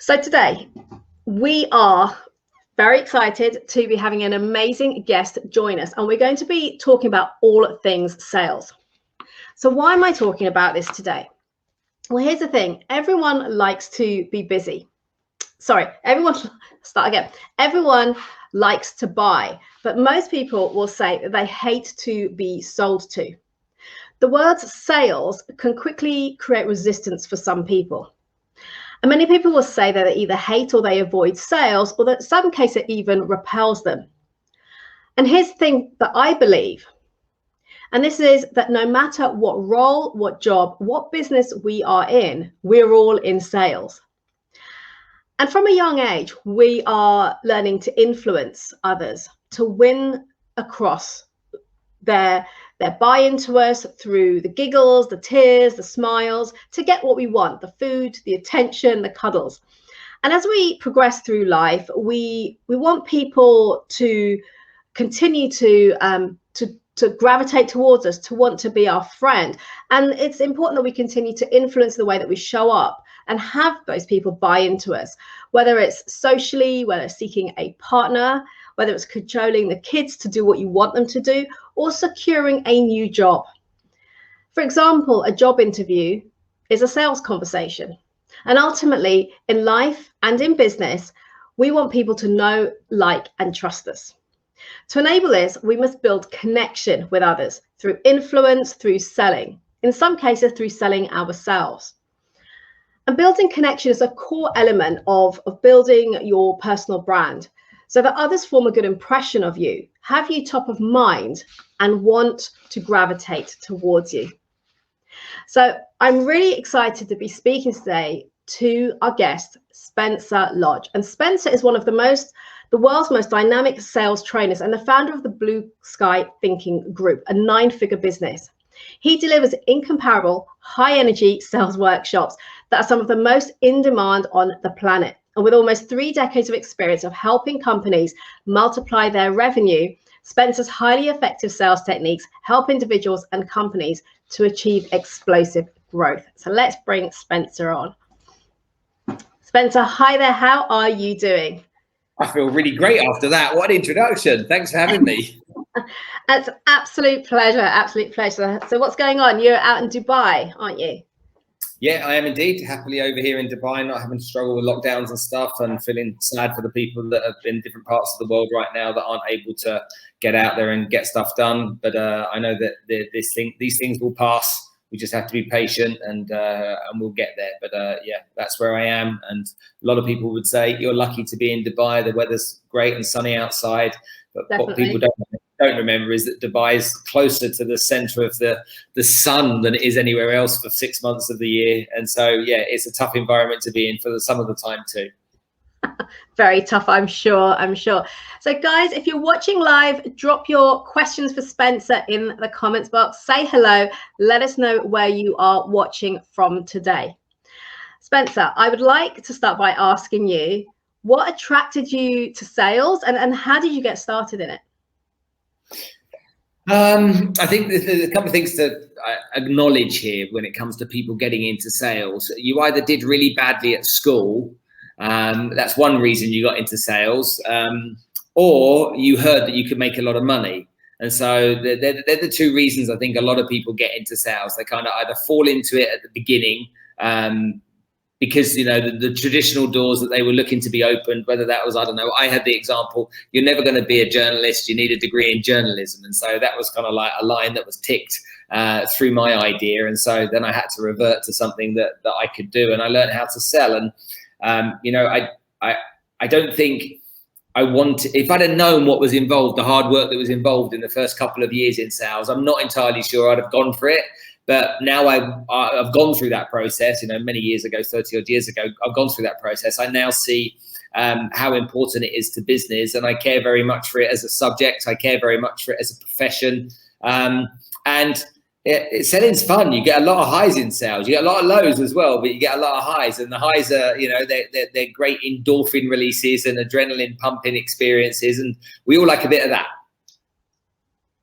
So today we are very excited to be having an amazing guest join us, and we're going to be talking about all things sales. So why am I talking about this today? Well, here's the thing. Everyone likes to be busy. Everyone likes to buy, but most people will say that they hate to be sold to. The word sales can quickly create resistance for some people. And many people will say that they either hate or they avoid sales, or that in some cases it even repels them. And here's the thing that I believe, and this is that no matter what role, what job, what business we are in, we're all in sales. And from a young age, we are learning to influence others, to win across their buy-in to us through the giggles, the tears, the smiles, to get what we want, the food, the attention, the cuddles. And as we progress through life, we want people to continue to gravitate towards us, to want to be our friend. And it's important that we continue to influence the way that we show up and have those people buy into us, whether it's socially, whether it's seeking a partner, whether it's cajoling the kids to do what you want them to do, or securing a new job. For example, a job interview is a sales conversation. And ultimately, in life and in business, we want people to know, like, and trust us. To enable this, we must build connection with others through influence, through selling, in some cases through selling ourselves. And building connection is a core element of building your personal brand, so that others form a good impression of you, have you top of mind, and want to gravitate towards you. So I'm really excited to be speaking today to our guest, Spencer Lodge. And Spencer is one of the world's most dynamic sales trainers and the founder of the Blue Sky Thinking Group, a 9-figure business. He delivers incomparable, high-energy sales workshops that are some of the most in demand on the planet. And with almost 3 decades of experience of helping companies multiply their revenue, Spencer's highly effective sales techniques help individuals and companies to achieve explosive growth. So let's bring Spencer on. Spencer, hi there. How are you doing? I feel really great after that. What an introduction. Thanks for having me. It's an absolute pleasure. Absolute pleasure. So what's going on? You're out in Dubai, aren't you? Yeah, I am indeed. Happily over here in Dubai, not having to struggle with lockdowns and stuff, and feeling sad for the people that are in different parts of the world right now that aren't able to get out there and get stuff done. But I know that these things will pass. We just have to be patient, and we'll get there. But yeah, that's where I am. And a lot of people would say you're lucky to be in Dubai. The weather's great and sunny outside. But Definitely. What people don't remember is that Dubai is closer to the center of the sun than it is anywhere else for 6 months of the year. And so, yeah, it's a tough environment to be in for some of the time too. Very tough, I'm sure. So guys, if you're watching live, drop your questions for Spencer in the comments box. Say hello. Let us know where you are watching from today. Spencer, I would like to start by asking you, what attracted you to sales, and how did you get started in it? I think there's a couple of things to acknowledge here when it comes to people getting into sales. You either did really badly at school, that's one reason you got into sales, or you heard that you could make a lot of money. And so they're the 2 reasons I think a lot of people get into sales. They kind of either fall into it at the beginning, because, you know, the traditional doors that they were looking to be opened, whether that was, I don't know, I had the example, you're never going to be a journalist, you need a degree in journalism. And so that was kind of like a line that was ticked through my idea. And so then I had to revert to something that I could do, and I learned how to sell. And, you know, I don't think if I'd have known what was involved, the hard work that was involved in the first couple of years in sales, I'm not entirely sure I'd have gone for it. But now I've gone through that process, you know, many years ago, 30 odd years ago, I've gone through that process. I now see how important it is to business, and I care very much for it as a subject. I care very much for it as a profession. And selling's fun. You get a lot of highs in sales. You get a lot of lows as well, but you get a lot of highs. And the highs are, you know, they're great endorphin releases and adrenaline pumping experiences. And we all like a bit of that.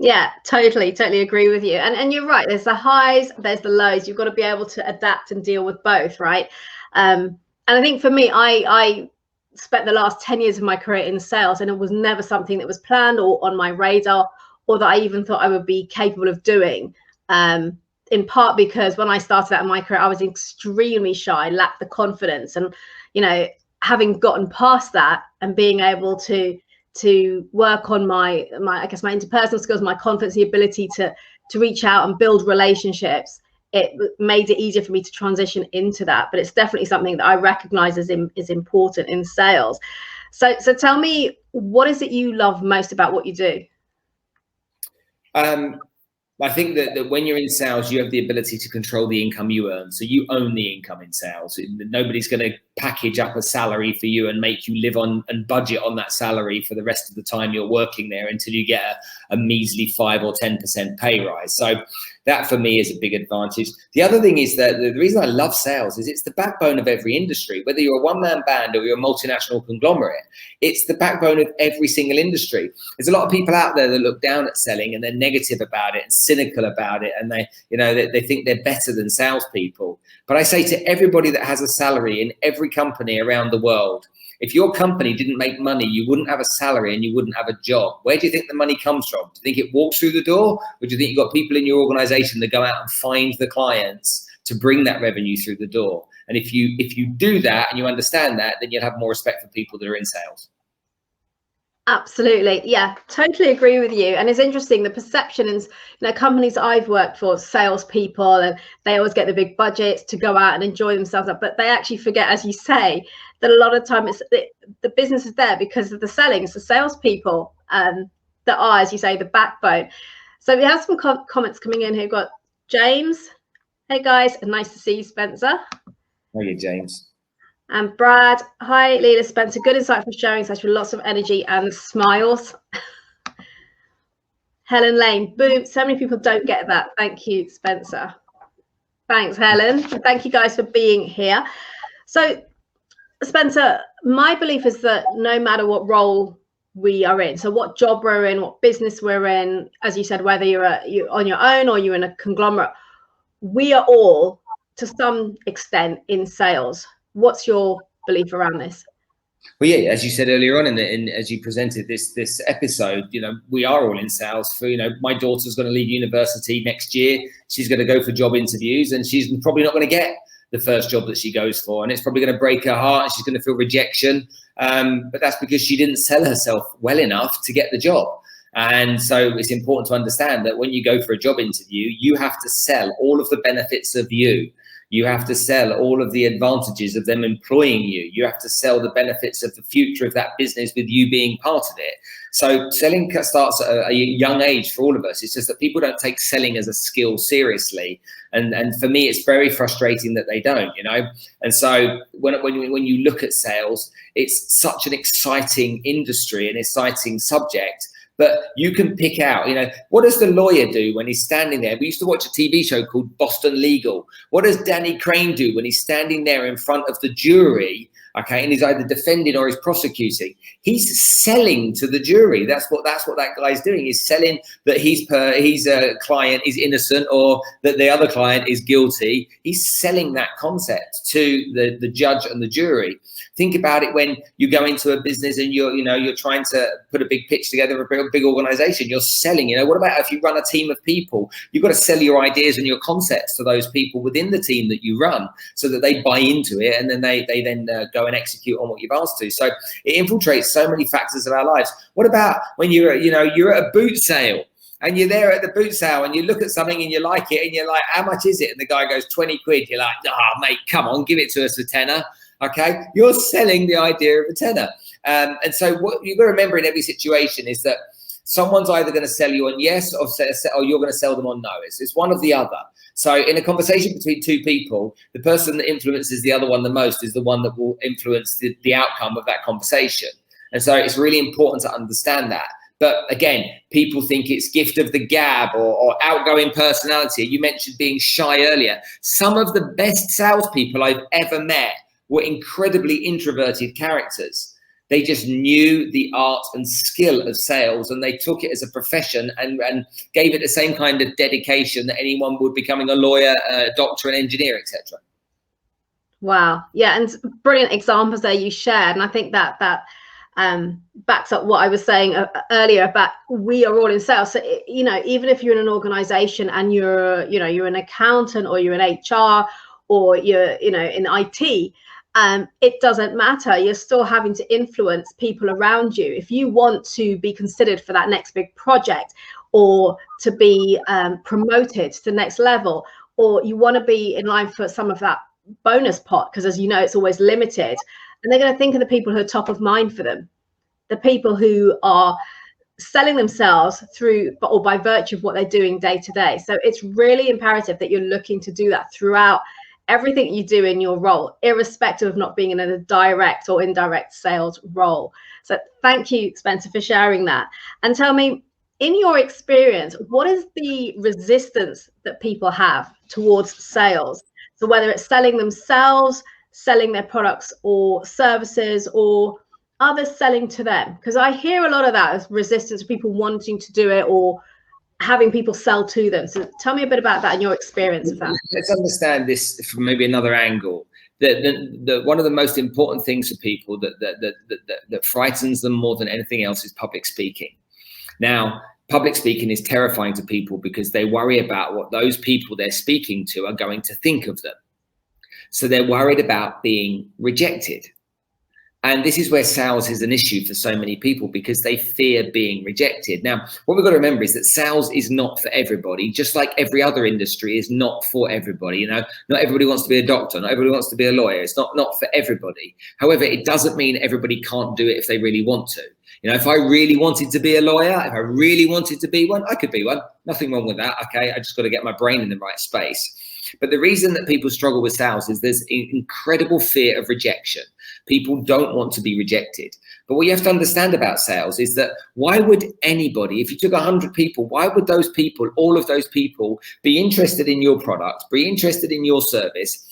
Yeah, totally agree with you. And you're right. There's the highs, there's the lows. You've got to be able to adapt and deal with both, right? And And I think for me, I spent the last 10 years of my career in sales, and it was never something that was planned or on my radar, or that I even thought I would be capable of doing. In part because when I started out in my career, I was extremely shy, lacked the confidence, and having gotten past that and being able to work on my I guess my interpersonal skills, my confidence, the ability to reach out and build relationships, it made it easier for me to transition into that. But it's definitely something that I recognize is important in sales. So tell me, what is it you love most about what you do? I think that when you're in sales, you have the ability to control the income you earn. So you own the income in sales. Nobody's going to package up a salary for you and make you live on and budget on that salary for the rest of the time you're working there until you get a measly 5 or 10% pay rise. So that for me is a big advantage. The other thing is that the reason I love sales is it's the backbone of every industry. Whether you're a one-man band or you're a multinational conglomerate, it's the backbone of every single industry. There's a lot of people out there that look down at selling and they're negative about it and cynical about it, and they think they're better than salespeople. But I say to everybody that has a salary in every company around the world, if your company didn't make money, you wouldn't have a salary and you wouldn't have a job. Where do you think the money comes from? Do you think it walks through the door? Or do you think you've got people in your organization that go out and find the clients to bring that revenue through the door? And if you do that and you understand that, then you'll have more respect for people that are in sales. Absolutely. Yeah, totally agree with you. And it's interesting, the perception in companies I've worked for, salespeople, and they always get the big budgets to go out and enjoy themselves, but they actually forget, as you say, that a lot of time the business is there because of the selling. It's the salespeople that are, as you say, the backbone. So we have some comments coming in here. We've got James. Hey guys, nice to see you, Spencer. How are you, James? And Brad, hi, Leela, Spencer, good insight for sharing such with lots of energy and smiles. Helen Lane, boom, so many people don't get that. Thank you, Spencer. Thanks, Helen. Thank you guys for being here. So, Spencer, my belief is that no matter what role we are in, so what job we're in, what business we're in, as you said, whether you're on your own or you're in a conglomerate, we are all, to some extent, in sales. What's your belief around this? Well, yeah, as you said earlier on, as you presented this episode, we are all in sales. For my daughter's going to leave university next year. She's going to go for job interviews, and she's probably not going to get the first job that she goes for, and it's probably going to break her heart. And she's going to feel rejection, but that's because she didn't sell herself well enough to get the job. And so it's important to understand that when you go for a job interview, you have to sell all of the benefits of you. You have to sell all of the advantages of them employing you. You have to sell the benefits of the future of that business with you being part of it. So selling starts at a young age for all of us. It's just that people don't take selling as a skill seriously. And for me, it's very frustrating that they don't, And so when you look at sales, it's such an exciting industry, an exciting subject. But you can pick out, what does the lawyer do when he's standing there? We used to watch a TV show called Boston Legal. What does Danny Crane do when he's standing there in front of the jury, okay, and he's either defending or he's prosecuting? He's selling to the jury. That's what that guy's doing. He's selling that he's a client is innocent or that the other client is guilty. He's selling that concept to the judge and the jury. Think about it when you go into a business and you're trying to put a big pitch together for a big organization. You're selling. What about if you run a team of people? You've got to sell your ideas and your concepts to those people within the team that you run, so that they buy into it, and then they go and execute on what you've asked to. So it infiltrates so many factors of our lives. What about when you're at a boot sale? And you're there at the boot sale and you look at something and you like it and you're like, how much is it? And the guy goes 20 quid. You're like, mate, come on, give it to us a tenner. Okay, you're selling the idea of a tenner. And so what you've got to remember in every situation is that someone's either going to sell you on yes or you're going to sell them on no. It's one or the other. So in a conversation between two people, the person that influences the other one the most is the one that will influence the outcome of that conversation. And so it's really important to understand that. But again, people think it's gift of the gab or outgoing personality. You mentioned being shy earlier. Some of the best salespeople I've ever met were incredibly introverted characters. They just knew the art and skill of sales, and they took it as a profession and gave it the same kind of dedication that anyone would becoming a lawyer, a doctor, an engineer, etc. Wow. Yeah. And brilliant examples there you shared. And I think that backs up what I was saying earlier about we are all in sales. So, you know, even if you're in an organization and you're an accountant or you're in HR or you're, in IT, it doesn't matter. You're still having to influence people around you. If you want to be considered for that next big project, or to be promoted to the next level, or you want to be in line for some of that bonus pot, because as you know, it's always limited, and they're going to think of the people who are top of mind for them, the people who are selling themselves through or by virtue of what they're doing day to day. So it's really imperative that you're looking to do that throughout everything you do in your role, irrespective of not being in a direct or indirect sales role. So thank you, Spencer, for sharing that. And tell me, in your experience, what is the resistance that people have towards sales? So whether it's selling themselves, selling their products or services, or others selling to them, because I hear a lot of that as resistance, people wanting to do it or having people sell to them. So tell me a bit about that and your experience of that. Let's understand this from maybe another angle. The one of the most important things for people that frightens them more than anything else is public speaking. Now, public speaking is terrifying to people because they worry about what those people they're speaking to are going to think of them. So they're worried about being rejected. And this is where sales is an issue for so many people, because they fear being rejected. Now, what we've got to remember is that sales is not for everybody, just like every other industry is not for everybody. You know, not everybody wants to be a doctor, not everybody wants to be a lawyer. It's not for everybody. However, it doesn't mean everybody can't do it if they really want to. You know, if I really wanted to be a lawyer, if I really wanted to be one, I could be one. Nothing wrong with that. Okay, I just got to get my brain in the right space. But the reason that people struggle with sales is there's an incredible fear of rejection. People don't want to be rejected. But what you have to understand about sales is that why would anybody, if you took 100 people, why would those people, all of those people, be interested in your product, be interested in your service,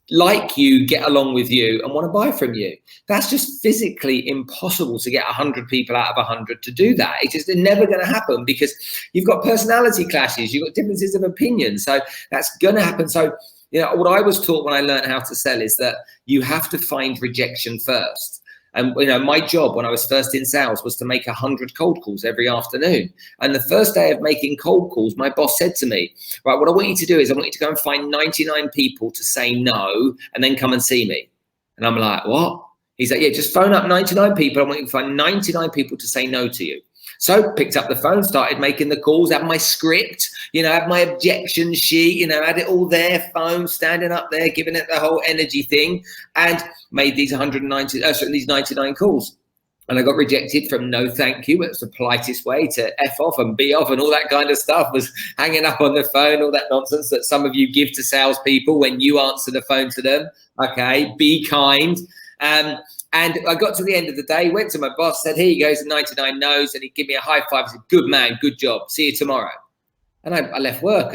like you, get along with you and want to buy from you? That's just physically impossible to get 100 people out of 100 to do that. It's just never going to happen, because you've got personality clashes, you've got differences of opinion. So that's going to happen. So, you know, what I was taught when I learned how to sell is that you have to find rejection first. And, you know, my job when I was first in sales was to make 100 cold calls every afternoon. And the first day of making cold calls, my boss said to me, right, what I want you to do is I want you to go and find 99 people to say no and then come and see me. And I'm like, what? He's like, yeah, just phone up 99 people. I want you to find 99 people to say no to you. So picked up the phone, started making the calls, had my script, you know, had my objection sheet, you know, had it all there, phone, standing up there, giving it the whole energy thing, and made these 99 calls. And I got rejected from no thank you. It was the politest way to F off and be off and all that kind of stuff, was hanging up on the phone, all that nonsense that some of you give to salespeople when you answer the phone to them. Okay, be kind. And I got to the end of the day, went to my boss, said, here you go, 99 no's, and he gave me a high five. He said, good man, good job. See you tomorrow. And I left work,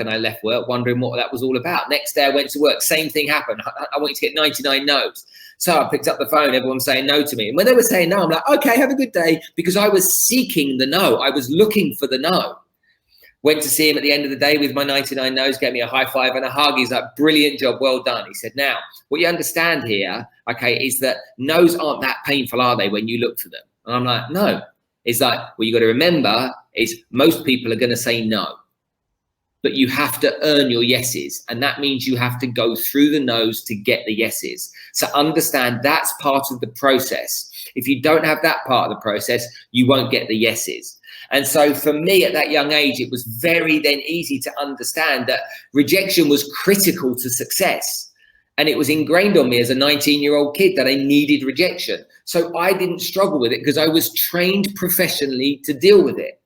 wondering what that was all about. Next day I went to work, same thing happened. I want you to get 99 no's. So I picked up the phone, everyone saying no to me. And when they were saying no, I'm like, okay, have a good day, because I was seeking the no. I was looking for the no. Went to see him at the end of the day with my 99 no's, gave me a high five and a hug. He's like, brilliant job, well done. He said, now, what you understand here, okay, is that no's aren't that painful, are they, when you look for them? And I'm like, no. It's like, what you got to remember is most people are going to say no. But you have to earn your yeses. And that means you have to go through the no's to get the yeses. So understand that's part of the process. If you don't have that part of the process, you won't get the yeses. And so for me at that young age, it was very then easy to understand that rejection was critical to success. And it was ingrained on me as a 19-year-old kid that I needed rejection. So I didn't struggle with it because I was trained professionally to deal with it.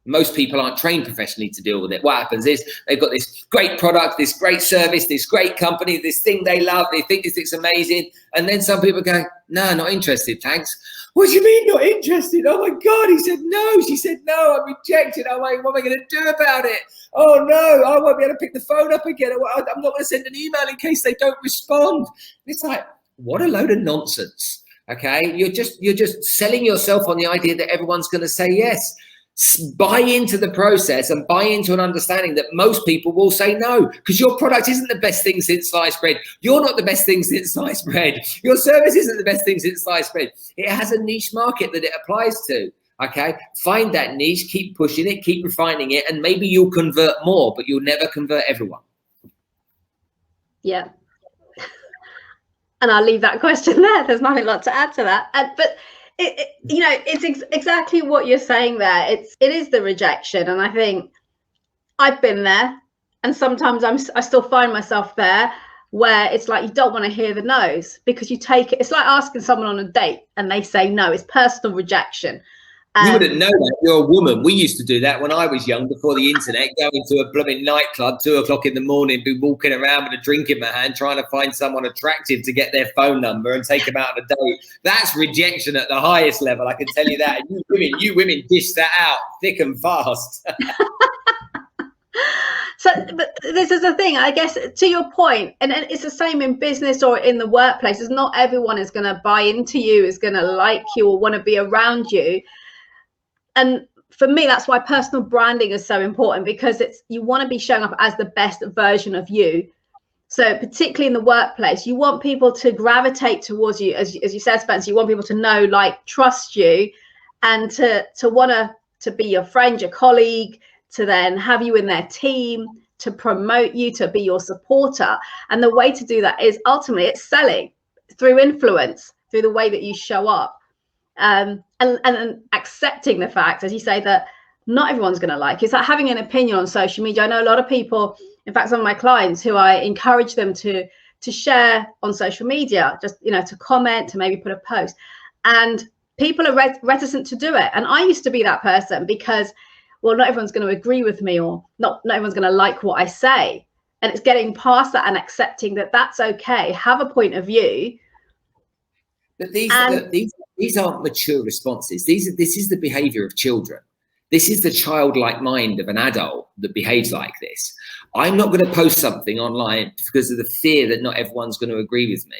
Most people aren't trained professionally to deal with it. What happens is they've got this great product, this great service, this great company, this thing they love. They think this thing's amazing. And then some people go, no, not interested, thanks. What do you mean not interested? Oh my God, he said no. She said no, I'm rejected. I'm like, what am I going to do about it? Oh no, I won't be able to pick the phone up again. I'm not going to send an email in case they don't respond. It's like, what a load of nonsense. Okay, you're just selling yourself on the idea that everyone's going to say yes. Buy into the process and buy into an understanding that most people will say no, because your product isn't the best thing since sliced bread. You're not the best thing since sliced bread. Your service isn't the best thing since sliced bread. It has a niche market that it applies to. Okay, find that niche, keep pushing it, keep refining it, and maybe you'll convert more, but you'll never convert everyone. Yeah. And I'll leave that question there. There's nothing lot to add to that. But it's exactly what you're saying there. It is the rejection, and I think I've been there, and sometimes I still find myself there, where it's like you don't want to hear the no's because you take it. It's like asking someone on a date and they say no. It's personal rejection. You wouldn't know that. You're a woman. We used to do that when I was young, before the internet, go into a blooming nightclub, 2 o'clock in the morning, be walking around with a drink in my hand, trying to find someone attractive to get their phone number and take them out on a date. That's rejection at the highest level, I can tell you that. And you women dish that out thick and fast. So, but this is the thing, I guess, to your point, and it's the same in business or in the workplace. Is not everyone is going to buy into you, is going to like you or want to be around you. And for me, that's why personal branding is so important, because you want to be showing up as the best version of you. So particularly in the workplace, you want people to gravitate towards you, as you said, Spencer. You want people to know, like, trust you, and to want to be your friend, your colleague, to then have you in their team, to promote you, to be your supporter. And the way to do that is ultimately it's selling through influence, through the way that you show up. And accepting the fact, as you say, that not everyone's going to like. It's like having an opinion on social media. I know a lot of people, in fact, some of my clients, who I encourage them to share on social media, just, to comment, to maybe put a post, and people are reticent to do it. And I used to be that person, because, well, not everyone's going to agree with me, or not everyone's going to like what I say. And it's getting past that and accepting that that's okay. Have a point of view. But these aren't mature responses. This is the behavior of children. This is the childlike mind of an adult that behaves like this. I'm not going to post something online because of the fear that not everyone's going to agree with me.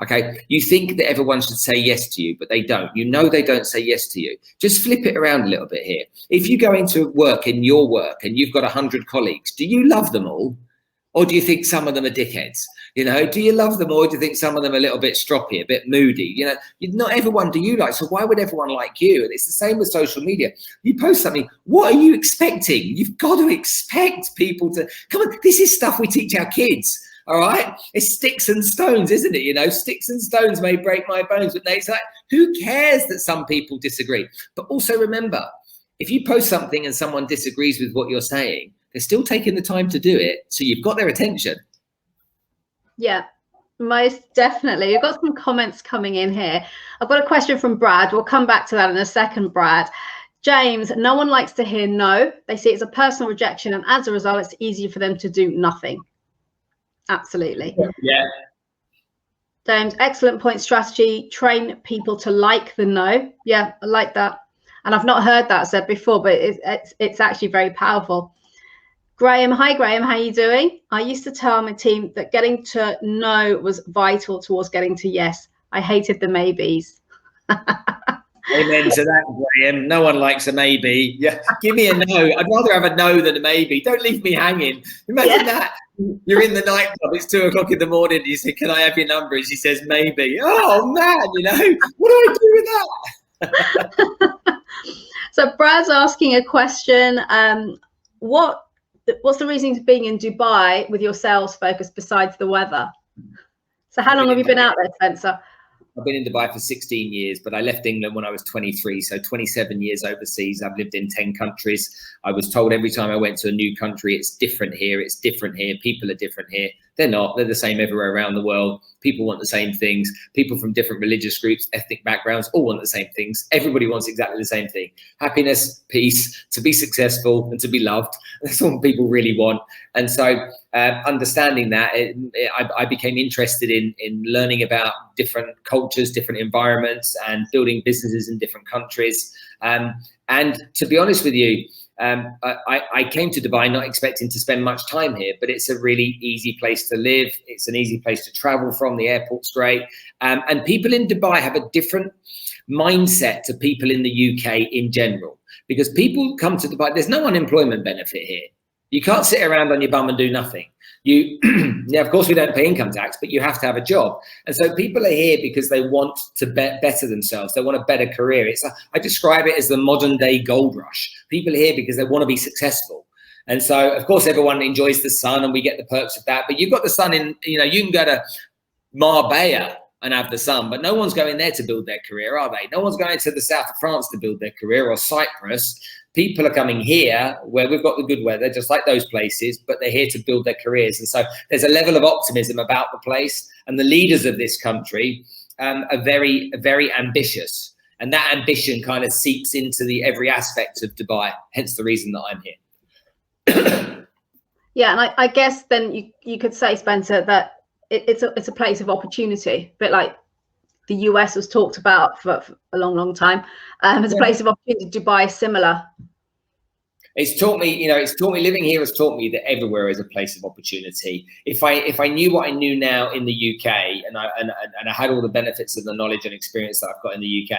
Okay, you think that everyone should say yes to you, but they don't. You know they don't say yes to you. Just flip it around a little bit here. If you go into work in your work and you've got 100 colleagues, do you love them all? Or do you think some of them are dickheads? Do you love them, or do you think some of them are a little bit stroppy, a bit moody? Not everyone do you like. So why would everyone like you? And it's the same with social media. You post something, what are you expecting? You've got to expect people to come on. This is stuff we teach our kids. All right, it's sticks and stones, isn't it? Sticks and stones may break my bones, but it's like, who cares that some people disagree? But also remember, if you post something and someone disagrees with what you're saying, they're still taking the time to do it. So you've got their attention. Yeah, most definitely. We've got some comments coming in here. I've got a question from Brad. We'll come back to that in a second, Brad. James, no one likes to hear no. They see it as a personal rejection, and as a result, it's easier for them to do nothing. Absolutely. Yeah. James, excellent point. Strategy, train people to like the no. Yeah, I like that. And I've not heard that said before, but it's actually very powerful. Graham, hi Graham, how are you doing? I used to tell my team that getting to no was vital towards getting to yes. I hated the maybes. Amen to that, Graham. No one likes a maybe. Yeah, give me a no. I'd rather have a no than a maybe. Don't leave me hanging. Imagine that. You're in the nightclub, it's 2 o'clock in the morning, you say, can I have your number? And she says, maybe. Oh man, what do I do with that? So Brad's asking a question. What's the reason for being in Dubai with your sales focus besides the weather? So how long have you been out there, Spencer? I've been in Dubai for 16 years, but I left England when I was 23. So 27 years overseas. I've lived in 10 countries. I was told every time I went to a new country, it's different here. It's different here. People are different here. They're not. They're the same everywhere around the world. People want the same things. People from different religious groups, ethnic backgrounds, all want the same things. Everybody wants exactly the same thing. Happiness, peace, to be successful and to be loved. That's what people really want. And so understanding that, I became interested in learning about different cultures, different environments, and building businesses in different countries. And to be honest with you, I came to Dubai not expecting to spend much time here, but it's a really easy place to live. It's an easy place to travel from. The airport's great. And people in Dubai have a different mindset to people in the UK in general. because people come to Dubai. There's no unemployment benefit here. You can't sit around on your bum and do nothing. Yeah, of course we don't pay income tax, but you have to have a job. And so people are here because they want to better themselves. They want a better career. I describe it as the modern day gold rush. People are here because they want to be successful. And so, of course, everyone enjoys the sun and we get the perks of that. But you've got the sun in, you can go to Marbella and have the sun, but no one's going there to build their career, are they? No one's going to the south of France to build their career, or Cyprus. People are coming here where we've got the good weather, just like those places, but they're here to build their careers. And so there's a level of optimism about the place, and the leaders of this country are very, very ambitious. And that ambition kind of seeps into every aspect of Dubai, hence the reason that I'm here. Yeah, and I guess then you could say, Spencer, that it's a place of opportunity, a bit like the US was talked about for a long time. As a place of opportunity. Dubai is similar. It's taught me, living here has taught me that everywhere is a place of opportunity. If I knew what I knew now in the UK, and I had all the benefits of the knowledge and experience that I've got in the UK,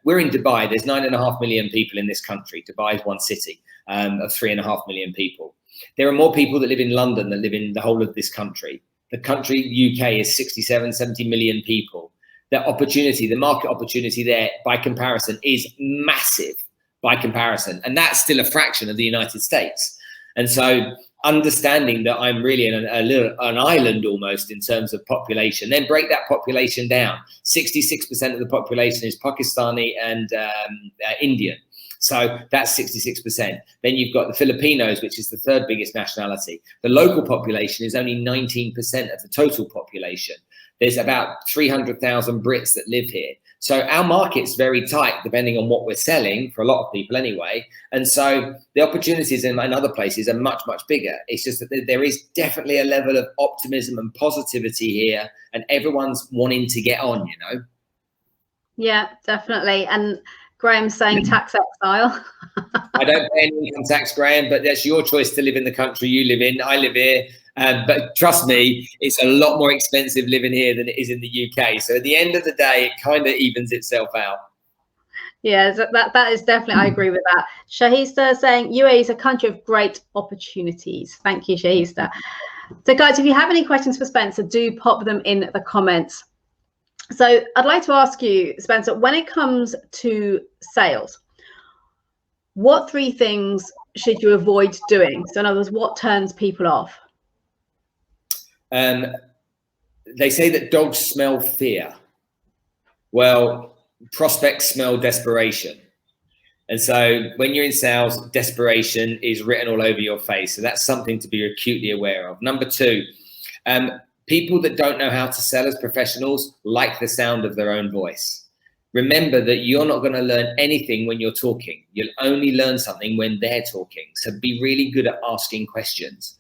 we're in Dubai. There's 9.5 million people in this country. Dubai is one city of 3.5 million people. There are more people that live in London than live in the whole of this country. The country, UK, is 67, 70 million people. The opportunity, the market opportunity there, by comparison, is massive by comparison. And that's still a fraction of the United States. And so understanding that I'm really an island almost in terms of population, then break that population down. 66% of the population is Pakistani and Indian. So that's 66%. Then you've got the Filipinos, which is the third biggest nationality. The local population is only 19% of the total population. There's about 300,000 Brits that live here. So our market's very tight, depending on what we're selling, for a lot of people anyway. And so the opportunities in other places are much, much bigger. It's just that there is definitely a level of optimism and positivity here, and everyone's wanting to get on, Yeah, definitely. And Graham's saying tax exile. I don't pay any income tax, Graham, but that's your choice to live in the country you live in. I live here. But trust me, it's a lot more expensive living here than it is in the UK. So at the end of the day, it kind of evens itself out. Yeah, that is definitely, I agree with that. Shahista saying UAE is a country of great opportunities. Thank you, Shahista. So guys, if you have any questions for Spencer, do pop them in the comments. So I'd like to ask you, Spencer, when it comes to sales, what 3 things should you avoid doing? So in other words, what turns people off? They say that dogs smell fear. Well, prospects smell desperation. And so when you're in sales, desperation is written all over your face. So that's something to be acutely aware of. Number 2, people that don't know how to sell as professionals like the sound of their own voice. Remember that you're not going to learn anything when you're talking. You'll only learn something when they're talking. So be really good at asking questions.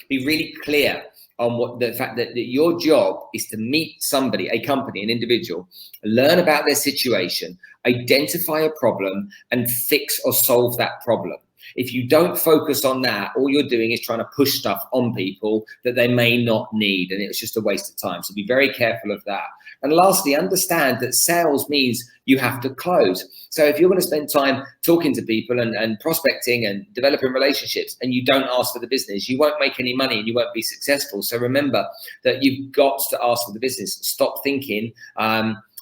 Be really clear on what the fact that your job is to meet somebody, a company, an individual, learn about their situation, identify a problem, and fix or solve that problem. If you don't focus on that, all you're doing is trying to push stuff on people that they may not need, and it's just a waste of time. So be very careful of that. And lastly, understand that sales means you have to close. So if you're going to spend time talking to people and prospecting and developing relationships, and you don't ask for the business, you won't make any money and you won't be successful. So remember that you've got to ask for the business. Stop thinking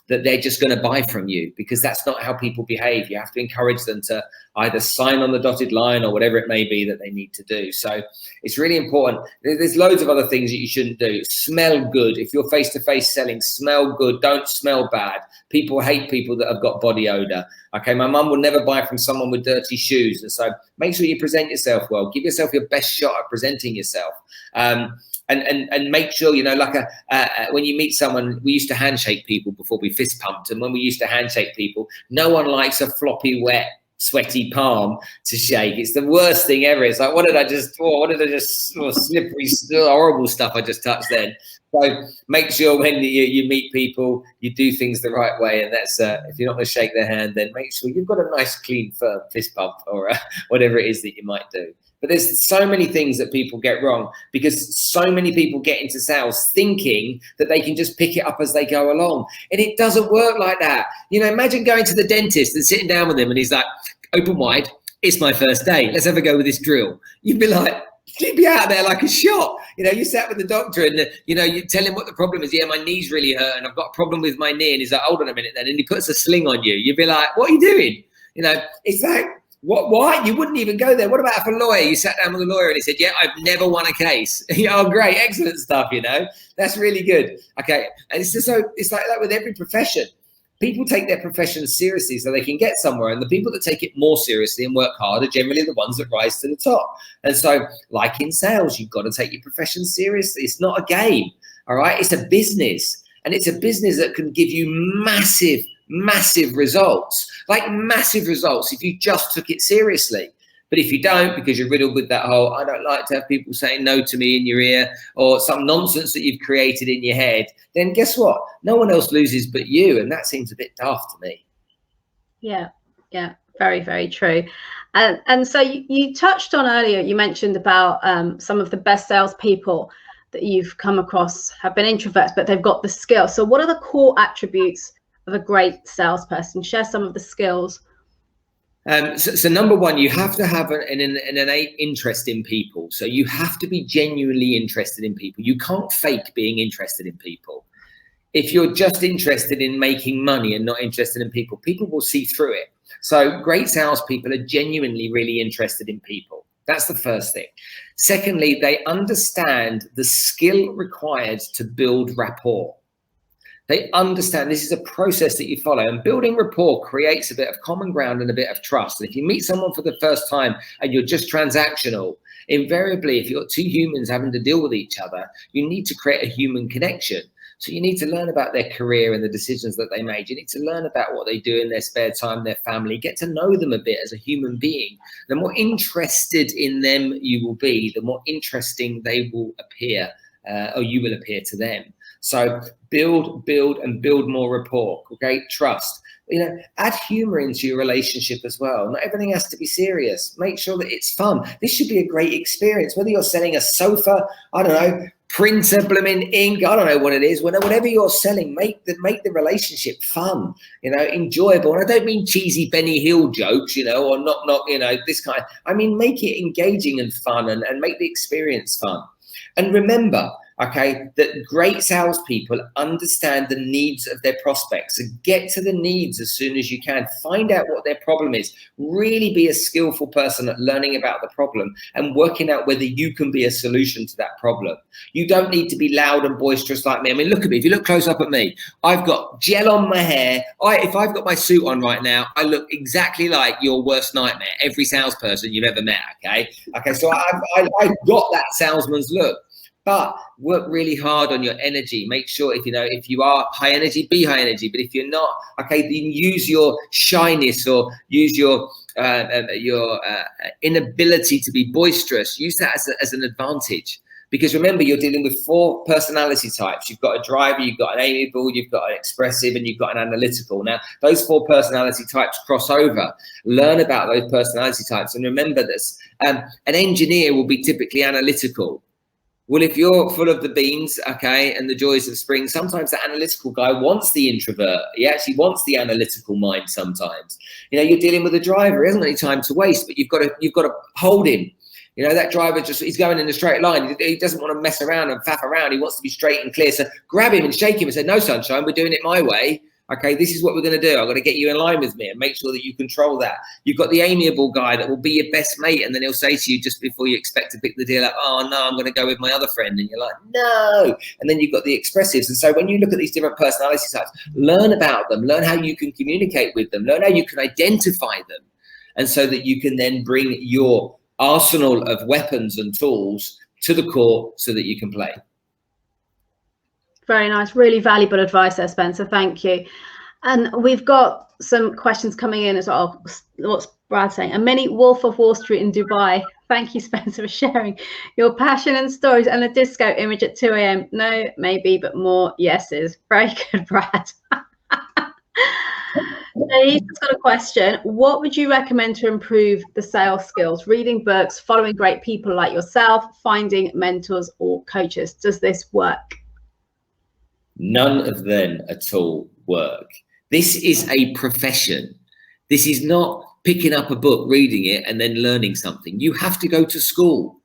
that they're just going to buy from you, because that's not how people behave. You have to encourage them to either sign on the dotted line or whatever it may be that they need to do. So it's really important. There's loads of other things that you shouldn't do. Smell good. If you're face-to-face selling, smell good. Don't smell bad. People hate people that have got body odor. Okay, my mum will never buy from someone with dirty shoes. And so make sure you present yourself well. Give yourself your best shot at presenting yourself. And make sure, when you meet someone, we used to handshake people before we fist pumped. And when we used to handshake people, no one likes a floppy, wet, sweaty palm to shake. It's the worst thing ever. It's like, what did I just slippery, horrible stuff I just touched then. So make sure when you meet people, you do things the right way. And that's if you're not going to shake their hand, then make sure you've got a nice, clean, firm fist bump or whatever it is that you might do. But there's so many things that people get wrong because so many people get into sales thinking that they can just pick it up as they go along. And it doesn't work like that. You know, imagine going to the dentist and sitting down with him and he's like, open wide, it's my first day. Let's have a go with this drill. You'd be like, you'd be out there like a shot. You know, you sat with the doctor and, you know, you tell him what the problem is. Yeah, my knee's really hurt and I've got a problem with my knee. And he's like, hold on a minute then. And he puts a sling on you. You'd be like, what are you doing? You know, it's like, what? Why? You wouldn't even go there. What about if a lawyer? You sat down with a lawyer and he said, yeah, I've never won a case. Oh, great. Excellent stuff. You know, that's really good. Okay. And it's just so, it's like that with every profession. People take their profession seriously so they can get somewhere. And the people that take it more seriously and work hard are generally the ones that rise to the top. And so like in sales, you've got to take your profession seriously. It's not a game. All right. It's a business, and it's a business that can give you massive results, like massive results if you just took it seriously. But if you don't, because you're riddled with that whole, I don't like to have people saying no to me in your ear, or some nonsense that you've created in your head, then guess what? No one else loses but you. And that seems a bit daft to me. Yeah, very, very true. And so you touched on earlier, you mentioned about some of the best salespeople that you've come across have been introverts, but they've got the skill. So what are the core attributes of a great salesperson? Share some of the skills. So number one, you have to have an innate interest in people. So you have to be genuinely interested in people. You can't fake being interested in people. If you're just interested in making money and not interested in people, people will see through it. So great salespeople are genuinely really interested in people. That's the first thing. Secondly, they understand the skill required to build rapport. They understand this is a process that you follow, and building rapport creates a bit of common ground and a bit of trust. And if you meet someone for the first time and you're just transactional, invariably, if you've got two humans having to deal with each other, you need to create a human connection. So you need to learn about their career and the decisions that they made. You need to learn about what they do in their spare time, their family, get to know them a bit as a human being. The more interested in them you will be, the more interesting they will appear, or you will appear to them. So build more rapport, okay? Trust. You know, add humor into your relationship as well. Not everything has to be serious. Make sure that it's fun. This should be a great experience. Whether you're selling a sofa, I don't know, printer, blooming ink, I don't know what it is. Whatever you're selling, make the relationship fun, you know, enjoyable. And I don't mean cheesy Benny Hill jokes, you know, or not, you know, this kind. I mean, make it engaging and fun, and make the experience fun. And remember, okay, that great salespeople understand the needs of their prospects. So get to the needs as soon as you can. Find out what their problem is. Really be a skillful person at learning about the problem and working out whether you can be a solution to that problem. You don't need to be loud and boisterous like me. I mean, look at me. If you look close up at me, I've got gel on my hair. If I've got my suit on right now, I look exactly like your worst nightmare, every salesperson you've ever met, okay? Okay, so I've got that salesman's look. But work really hard on your energy. Make sure if you are high energy, be high energy. But if you're not, okay, then use your shyness or use your inability to be boisterous. Use that as an advantage. Because remember, you're dealing with 4 personality types. You've got a driver, you've got an amiable, you've got an expressive, and you've got an analytical. Now, those 4 personality types cross over. Learn about those personality types. And remember this, an engineer will be typically analytical. Well, if you're full of the beans, okay, and the joys of spring, sometimes the analytical guy wants the introvert. He actually wants the analytical mind sometimes. You know, you're dealing with a driver. He hasn't got any time to waste, but you've got to hold him. You know, that driver he's going in a straight line. He doesn't want to mess around and faff around. He wants to be straight and clear. So grab him and shake him and say, no, sunshine, we're doing it my way. Okay, this is what we're going to do. I've got to get you in line with me and make sure that you control that. You've got the amiable guy that will be your best mate, and then he'll say to you just before you expect to pick the deal up, oh, no, I'm going to go with my other friend. And you're like, no. And then you've got the expressives. And so when you look at these different personality types, learn about them, learn how you can communicate with them, learn how you can identify them. And so that you can then bring your arsenal of weapons and tools to the court so that you can play. Very nice. Really valuable advice there, Spencer. Thank you. And we've got some questions coming in as well. What's Brad saying? A mini Wolf of Wall Street in Dubai Thank you, Spencer, for sharing your passion and stories and the disco image at 2 a.m. No, maybe, but more yeses. Very good, Brad. He's got a question. What would you recommend to improve the sales skills? Reading books, following great people like yourself, finding mentors or coaches. Does this work? None of them at all work. This is a profession. This is not picking up a book, reading it, and then learning something. You have to go to school,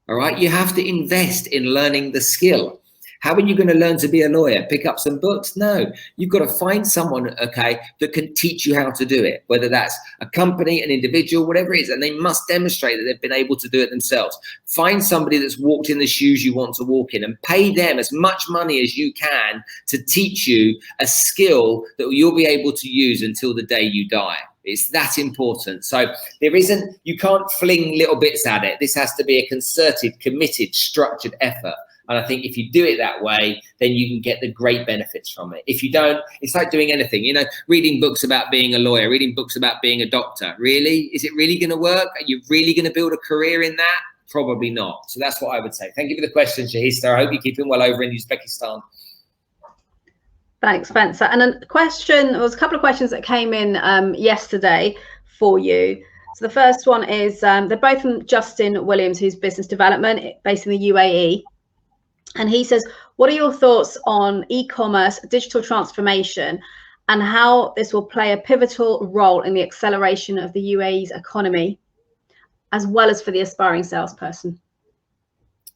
all right? You have to invest in learning the skill. How are you going to learn to be a lawyer? Pick up some books? No, you've got to find someone, okay, that can teach you how to do it, whether that's a company, an individual, whatever it is, and they must demonstrate that they've been able to do it themselves. Find somebody that's walked in the shoes you want to walk in and pay them as much money as you can to teach you a skill that you'll be able to use until the day you die. It's that important. So you can't fling little bits at it. This has to be a concerted, committed, structured effort. And I think if you do it that way, then you can get the great benefits from it. If you don't, it's like doing anything, you know, reading books about being a lawyer, reading books about being a doctor. Really? Is it really going to work? Are you really going to build a career in that? Probably not. So that's what I would say. Thank you for the question, Shahista. I hope you're keeping well over in Uzbekistan. Thanks, Spencer. And there was a couple of questions that came in yesterday for you. So the first one is, they're both from Justin Williams, who's business development based in the UAE. And he says, what are your thoughts on e-commerce, digital transformation, and how this will play a pivotal role in the acceleration of the UAE's economy, as well as for the aspiring salesperson?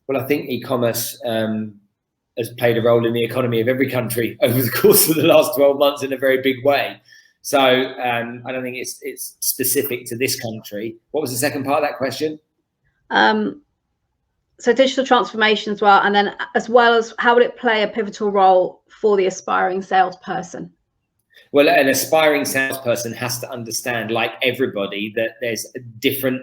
Well, I think e-commerce has played a role in the economy of every country over the course of the last 12 months in a very big way. So I don't think it's specific to this country. What was the second part of that question? So digital transformation as well, and then as well as how would it play a pivotal role for the aspiring salesperson? Well, an aspiring salesperson has to understand, like everybody, that there's different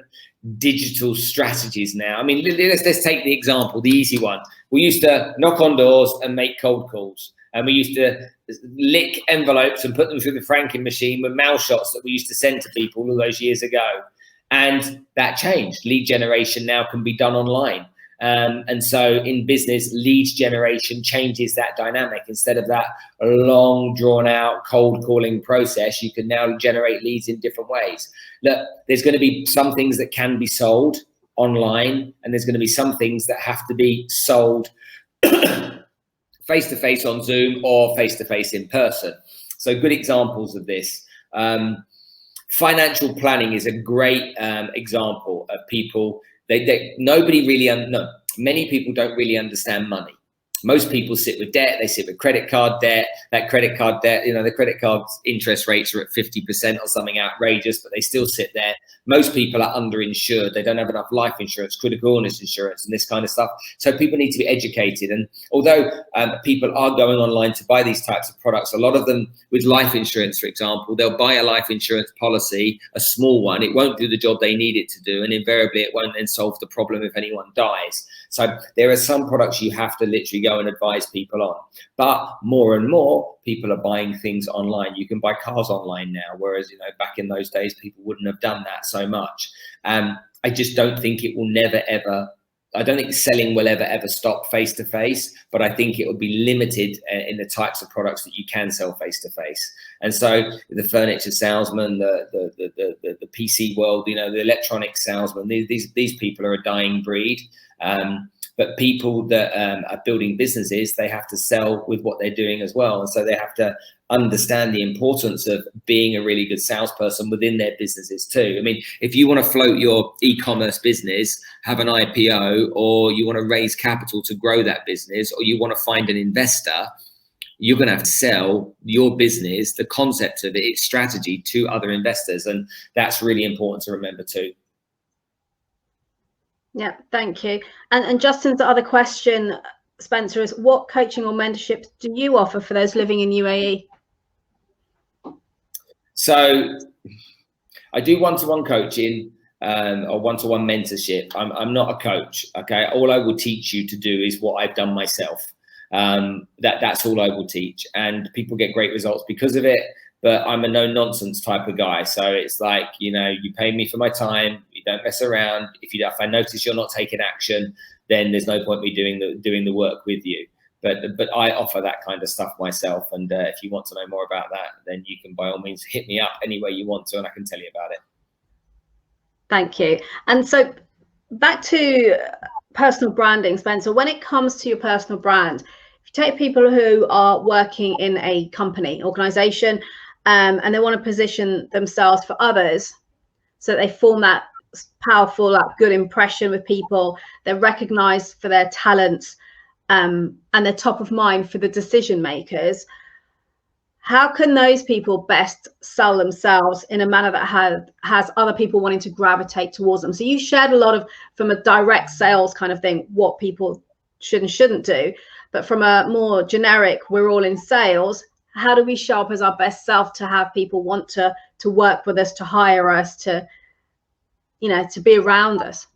digital strategies now. I mean, let's take the example, the easy one. We used to knock on doors and make cold calls. And we used to lick envelopes and put them through the franking machine with mail shots that we used to send to people all those years ago. And that changed. Lead generation now can be done online. And so in business, lead generation changes that dynamic. Instead of that long, drawn out, cold calling process, you can now generate leads in different ways. Look, there's going to be some things that can be sold online, and there's going to be some things that have to be sold face-to-face on Zoom or face-to-face in person. So good examples of this. Financial planning is a great example of people. Many people don't really understand money. Most people sit with debt. They sit with credit card debt. That credit card debt, the credit card's interest rates are at 50% or something outrageous, but they still sit there. Most people are underinsured. They don't have enough life insurance, critical illness insurance, and this kind of stuff. So people need to be educated. And although people are going online to buy these types of products, a lot of them with life insurance, for example, they'll buy a life insurance policy, a small one. It won't do the job they need it to do. And invariably, it won't then solve the problem if anyone dies. So there are some products you have to literally go and advise people on. But more and more people are buying things online. You can buy cars online now, whereas back in those days people wouldn't have done that so much. I just don't think it will I don't think selling will ever stop face to face, but I think it will be limited in the types of products that you can sell face to face. And so the furniture salesman, the PC world, the electronic salesman, these people are a dying breed. But people that are building businesses, they have to sell with what they're doing as well. And so they have to understand the importance of being a really good salesperson within their businesses too. I mean, if you want to float your e-commerce business, have an IPO, or you want to raise capital to grow that business, or you want to find an investor, you're going to have to sell your business, the concept of it, its strategy, to other investors. And that's really important to remember too. Yeah, thank you. And Justin's other question, Spencer, is what coaching or mentorship do you offer for those living in UAE? So I do one-to-one coaching or one-to-one mentorship. I'm not a coach, okay? All I will teach you to do is what I've done myself. That's all I will teach. And people get great results because of it. but I'm a no nonsense type of guy. So it's like, you know, you pay me for my time. You don't mess around. If I notice you're not taking action, then there's no point me doing the work with you. But I offer that kind of stuff myself. And if you want to know more about that, then you can by all means hit me up any way you want to, and I can tell you about it. Thank you. And so back to personal branding, Spencer, when it comes to your personal brand, if you take people who are working in a company, organization, and they want to position themselves for others, so they form that powerful, that good impression with people, they're recognized for their talents, and they're top of mind for the decision makers. How can those people best sell themselves in a manner that has other people wanting to gravitate towards them? So you shared a lot of, from a direct sales kind of thing, what people should and shouldn't do, but from a more generic, we're all in sales, how do we show up as our best self to have people want to work with us, to hire us, to, you know, to be around us?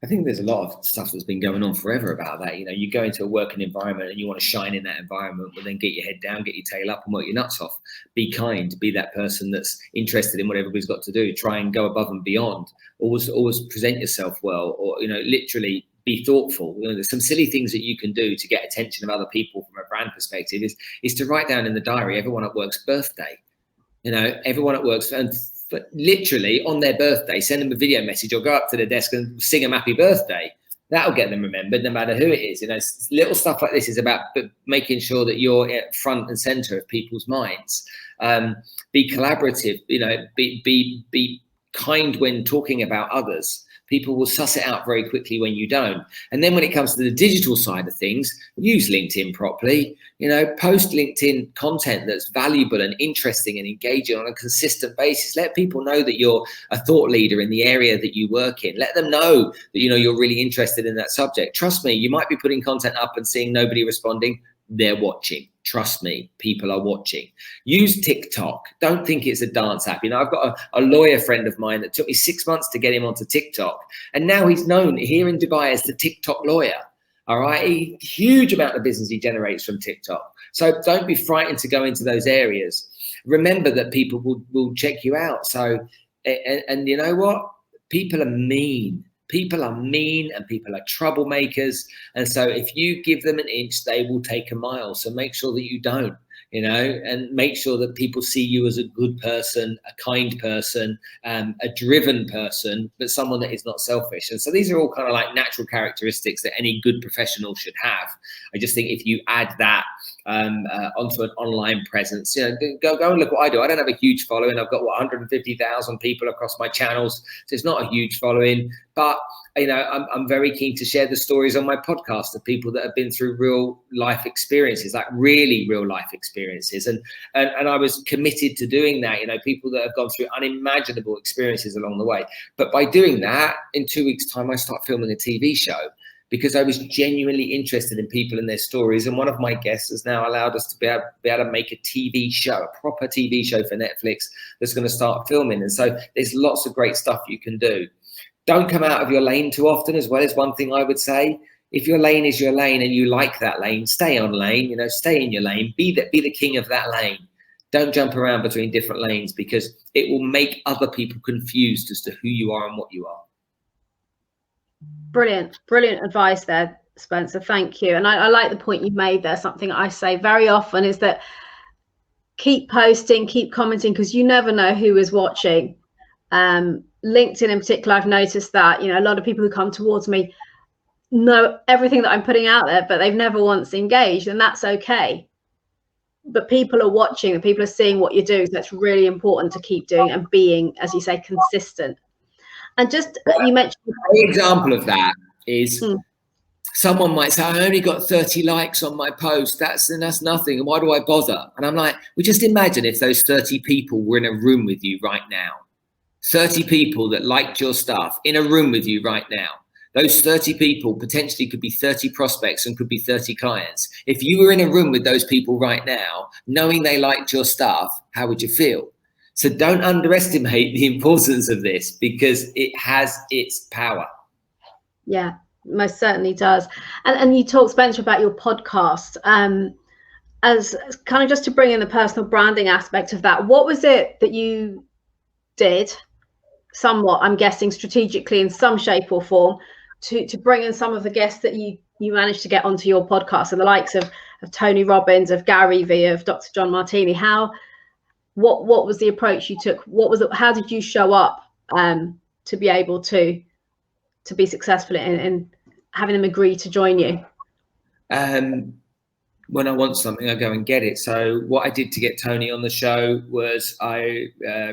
I think there's a lot of stuff that's been going on forever about that. You know, you go into a working environment and you want to shine in that environment, but then get your head down, get your tail up and work your nuts off. Be kind, be that person that's interested in what everybody's got to do. Try and go above and beyond. Always present yourself well, or, you know, literally be thoughtful. You know, there's some silly things that you can do to get attention of other people from a brand perspective is to write down in the diary everyone at work's birthday. You know, everyone at work's, but literally on their birthday, send them a video message or go up to the desk and sing them happy birthday. That'll get them remembered no matter who it is. You know, little stuff like this is about making sure that you're at front and center of people's minds. Be collaborative, you know, be kind when talking about others. People will suss it out very quickly when you don't. And then when it comes to the digital side of things, use LinkedIn properly. You know, post LinkedIn content that's valuable and interesting and engaging on a consistent basis. Let people know that you're a thought leader in the area that you work in. Let them know that, you know, you're really interested in that subject. Trust me, you might be putting content up and seeing nobody responding. They're watching. Trust me, people are watching. Use TikTok. Don't think it's a dance app. You know, I've got a lawyer friend of mine that took me 6 months to get him onto TikTok. And now he's known here in Dubai as the TikTok lawyer. All right. Huge amount of business he generates from TikTok. So don't be frightened to go into those areas. Remember that people will check you out. So, and you know what? People are mean. People are mean and people are troublemakers. And so if you give them an inch, they will take a mile. So make sure that you don't, you know, and make sure that people see you as a good person, a kind person, a driven person, but someone that is not selfish. And so these are all kind of like natural characteristics that any good professional should have. I just think if you add that onto an online presence, you know, go and look what I do. I don't have a huge following. I've got 150,000 people across my channels. So it's not a huge following, but you know, I'm very keen to share the stories on my podcast of people that have been through real life experiences, like really real life experiences. And I was committed to doing that, you know, people that have gone through unimaginable experiences along the way. But by doing that, in 2 weeks' time, I start filming a TV show because I was genuinely interested in people and their stories. And one of my guests has now allowed us to be able to make a TV show, a proper TV show for Netflix that's going to start filming. And so there's lots of great stuff you can do. Don't come out of your lane too often as well, is one thing I would say. If your lane is your lane and you like that lane, stay on lane, you know, stay in your lane, be the king of that lane. Don't jump around between different lanes because it will make other people confused as to who you are and what you are. Brilliant advice there, Spencer. Thank you. And I like the point you made there. Something I say very often is that keep posting, keep commenting, because you never know who is watching. LinkedIn in particular, I've noticed that, you know, a lot of people who come towards me know everything that I'm putting out there, but they've never once engaged, and that's okay. But people are watching and people are seeing what you do. So that's really important to keep doing and being, as you say, consistent. And just, you mentioned an example of that is someone might say, I only got 30 likes on my post. That's nothing. And why do I bother? And I'm like, well, just imagine if those 30 people were in a room with you right now. 30 people that liked your stuff in a room with you right now. Those 30 people potentially could be 30 prospects and could be 30 clients. If you were in a room with those people right now, knowing they liked your stuff, how would you feel? So don't underestimate the importance of this because it has its power. Yeah, most certainly does. And you talked, Spencer, about your podcast. as kind of just to bring in the personal branding aspect of that, what was it that you did somewhat, I'm guessing strategically in some shape or form, to bring in some of the guests that you managed to get onto your podcast, and the likes of Tony Robbins, of Gary Vee, of Dr. John Martini? What was the approach you took? How did you show up to be able to be successful in having them agree to join you? When I want something, I go and get it. So what I did to get Tony on the show was I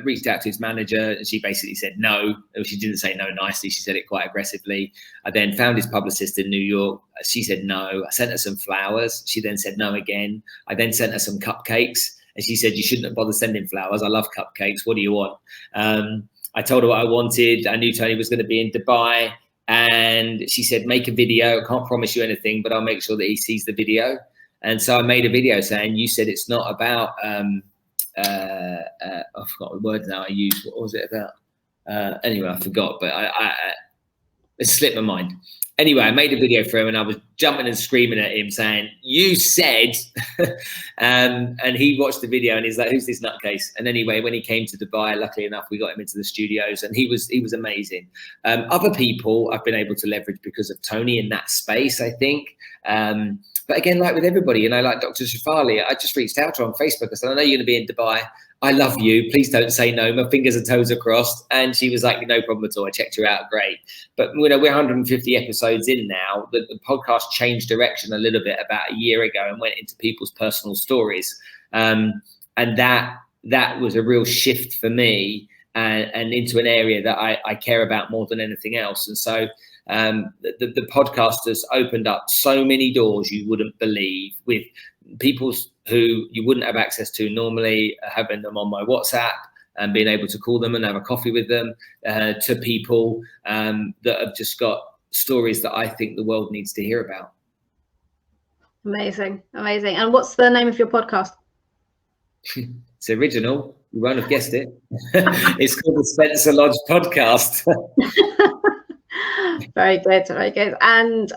reached out to his manager, and she basically said no. She didn't say no nicely. She said it quite aggressively. I then found his publicist in New York. She said no. I sent her some flowers. She then said no again. I then sent her some cupcakes, and she said, you shouldn't have bothered sending flowers. I love cupcakes. What do you want? I told her what I wanted. I knew Tony was going to be in Dubai, and she said, make a video. I can't promise you anything, but I'll make sure that he sees the video. And so I made a video saying, you said it's not about, I forgot the word now I used. What was it about? Anyway, I forgot, but it slipped my mind. Anyway, I made a video for him, and I was jumping and screaming at him saying, you said, and he watched the video and he's like, who's this nutcase? And anyway, when he came to Dubai, luckily enough, we got him into the studios, and he was amazing. Other people I've been able to leverage because of Tony in that space, I think. But again, like with everybody, like Dr. Shafali, I just reached out to her on Facebook. I said, I know you're going to be in Dubai. I love you. Please don't say no. My fingers and toes are crossed. And she was like, no problem at all. I checked her out. Great. But we're 150 episodes in now. The podcast changed direction a little bit about a year ago and went into people's personal stories. And that was a real shift for me, and into an area that I care about more than anything else. And so the podcast has opened up so many doors you wouldn't believe, with people who you wouldn't have access to normally, having them on my WhatsApp and being able to call them and have a coffee with them, to people that have just got stories that I think the world needs to hear about. Amazing. And what's the name of your podcast? It's original. You won't have guessed it. It's called the Spencer Lodge Podcast. Very good. And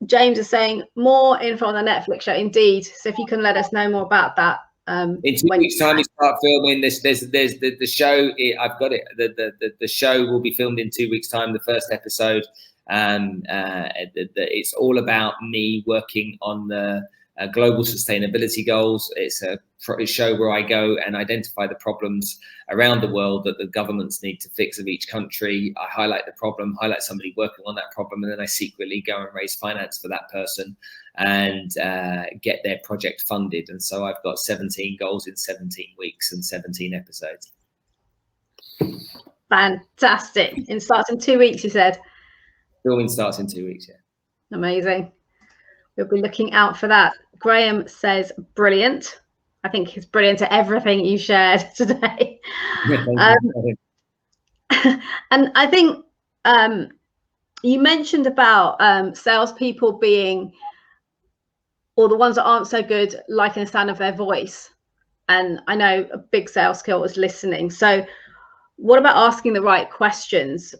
James is saying more info on the Netflix show. Indeed. So if you can let us know more about that. In 2 weeks' time, we start filming. There's the show. I've got it. The show will be filmed in 2 weeks' time. The first episode. It's all about me working on the global sustainability goals. It's a show where I go and identify the problems around the world that the governments need to fix of each country. I highlight the problem, highlight somebody working on that problem, and then I secretly go and raise finance for that person and get their project funded. And so I've got 17 goals in 17 weeks and 17 episodes. Fantastic. It starts in 2 weeks, you said? Filming starts in 2 weeks, yeah. Amazing. We'll be looking out for that. Graham says, brilliant. I think he's brilliant at everything you shared today. Yeah, and I think you mentioned about salespeople being, or the ones that aren't so good, liking the sound of their voice. And I know a big sales skill was listening. So what about asking the right questions?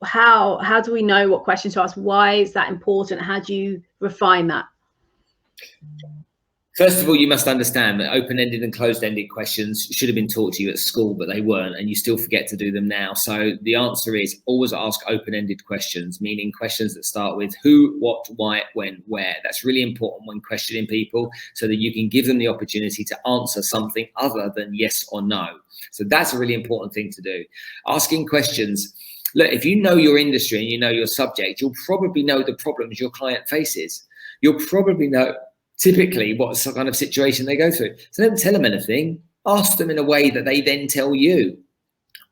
How do we know what questions to ask? Why is that important? How do you refine that? First of all, you must understand that open-ended and closed-ended questions should have been taught to you at school, but they weren't, and you still forget to do them now. So the answer is always ask open-ended questions, meaning questions that start with who, what, why, when, where. That's really important when questioning people, so that you can give them the opportunity to answer something other than yes or no. So that's a really important thing to do. Asking questions. Look, if you know your industry and you know your subject, you'll probably know the problems your client faces. You'll probably know typically what kind of situation they go through. So don't tell them anything. Ask them in a way that they then tell you.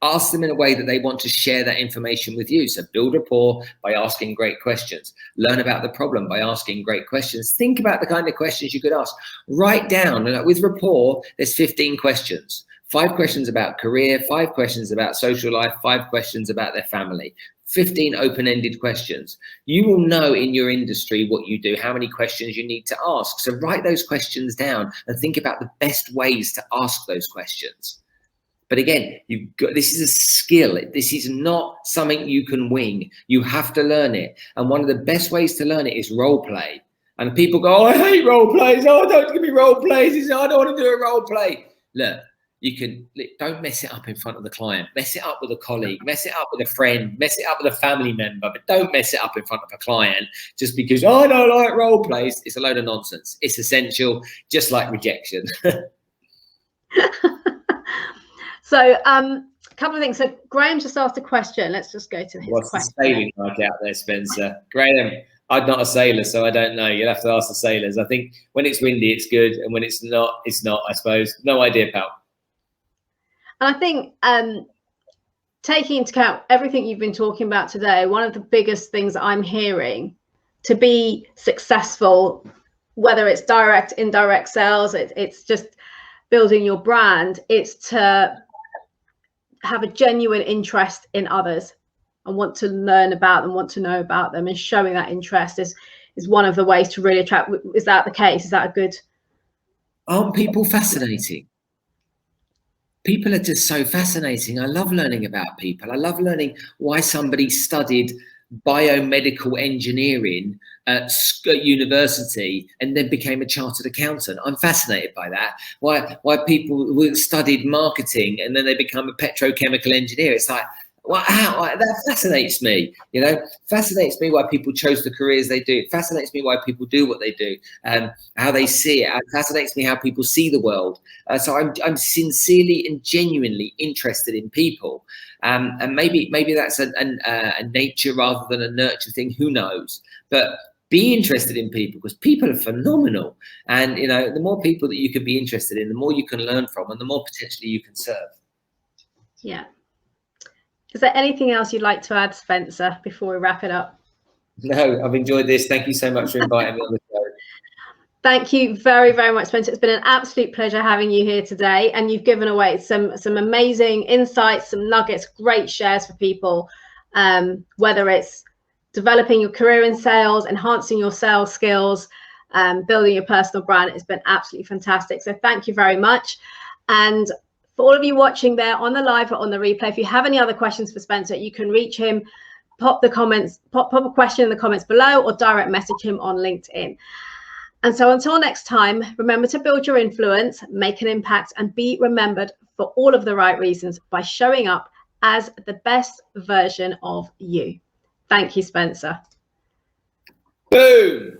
Ask them in a way that they want to share that information with you. So build rapport by asking great questions. Learn about the problem by asking great questions. Think about the kind of questions you could ask. Write down, with rapport, there's 15 questions. 5 questions about career, 5 questions about social life, 5 questions about their family. 15 open-ended questions. You will know in your industry what you do, how many questions you need to ask. So write those questions down and think about the best ways to ask those questions. But again, this is a skill. This is not something you can wing. You have to learn it. And one of the best ways to learn it is role play. And people go, oh, I hate role plays. Oh, don't give me role plays. He said, I don't want to do a role play. Look, don't mess it up in front of the client. Mess it up with a colleague. Mess it up with a friend. Mess it up with a family member. But don't mess it up in front of a client just because, oh, I don't like role plays. It's a load of nonsense. It's essential, just like rejection. So, a couple of things. So Graham just asked a question. Let's just go to his What's question. the sailing like out there, Spencer? Graham, I'm not a sailor, so I don't know. You'll have to ask the sailors. I think when it's windy, it's good. And when it's not, I suppose. No idea, pal. And I think taking into account everything you've been talking about today, one of the biggest things that I'm hearing to be successful, whether it's direct, indirect sales, it's just building your brand, it's to have a genuine interest in others and want to learn about them, want to know about them, and showing that interest is one of the ways to really attract. Is that the case? Is that a good? Aren't people fascinating? People are just so fascinating. I love learning about people. I love learning why somebody studied biomedical engineering at university and then became a chartered accountant. I'm fascinated by that. Why people studied marketing and then they become a petrochemical engineer. It's like, that fascinates me, fascinates me why people chose the careers they do. It fascinates me why people do what they do, how they see it. It fascinates me how people see the world. So I'm sincerely and genuinely interested in people. And maybe that's a nature rather than a nurture thing. Who knows? But be interested in people, because people are phenomenal. And, the more people that you can be interested in, the more you can learn from and the more potentially you can serve. Yeah. Is there anything else you'd like to add, Spencer, before we wrap it up? No, I've enjoyed this. Thank you so much for inviting me on the show. Thank you very, very much, Spencer. It's been an absolute pleasure having you here today. And you've given away some amazing insights, some nuggets, great shares for people, whether it's developing your career in sales, enhancing your sales skills, building your personal brand. It's been absolutely fantastic. So thank you very much. And for all of you watching there on the live or on the replay, if you have any other questions for Spencer, you can reach him, pop a question in the comments below, or direct message him on LinkedIn. And so until next time, remember to build your influence, make an impact, and be remembered for all of the right reasons by showing up as the best version of you. Thank you, Spencer. Boom.